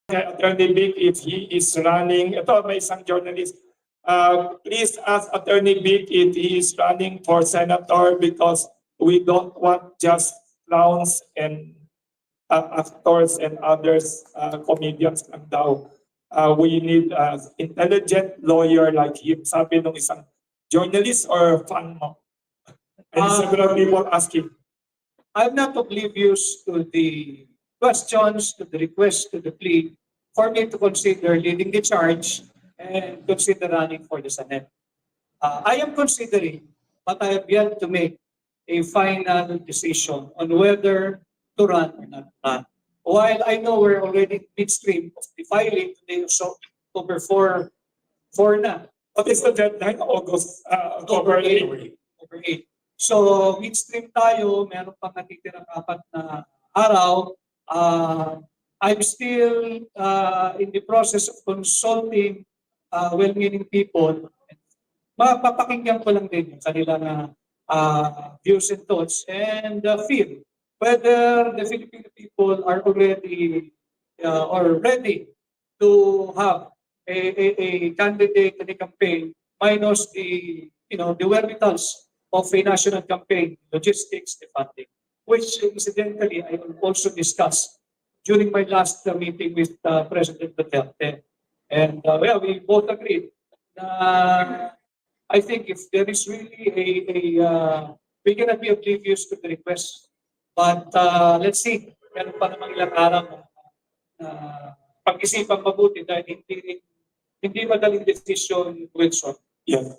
Attorney Vic if he is running. Ito, may isang journalist. Please ask Attorney Vic if he is running for senator because we don't want just clowns and actors and others, comedians lang daw. We need an intelligent lawyer like him. Sabi nung isang journalist or fan mo. And several people asking. I'm not oblivious to the questions, to the request, to the plea for me to consider leading the charge and consider running for the Senate. I am considering, but I have yet to make a final decision on whether to run or not run. While I know we're already midstream of the filing today, so October 4 na. What is the deadline? October 8. October 8. So, midstream tayo, meron pang natitirang 4 na araw. I'm still in the process of consulting well-meaning people. Mapapakinggan ko lang din yung kanilang views and thoughts and feel whether the Filipino people are already or ready to have a candidate in a campaign minus the wherewithals of a national campaign, logistics, the funding, which incidentally I will also discuss during my last meeting with President Duterte. And we both agreed na I think if there is really we cannot be oblivious to the request. But let's see, meron pa namang ilang araw na pag-isipan mabuti dahil hindi madaling decision, Wilson. Yeah.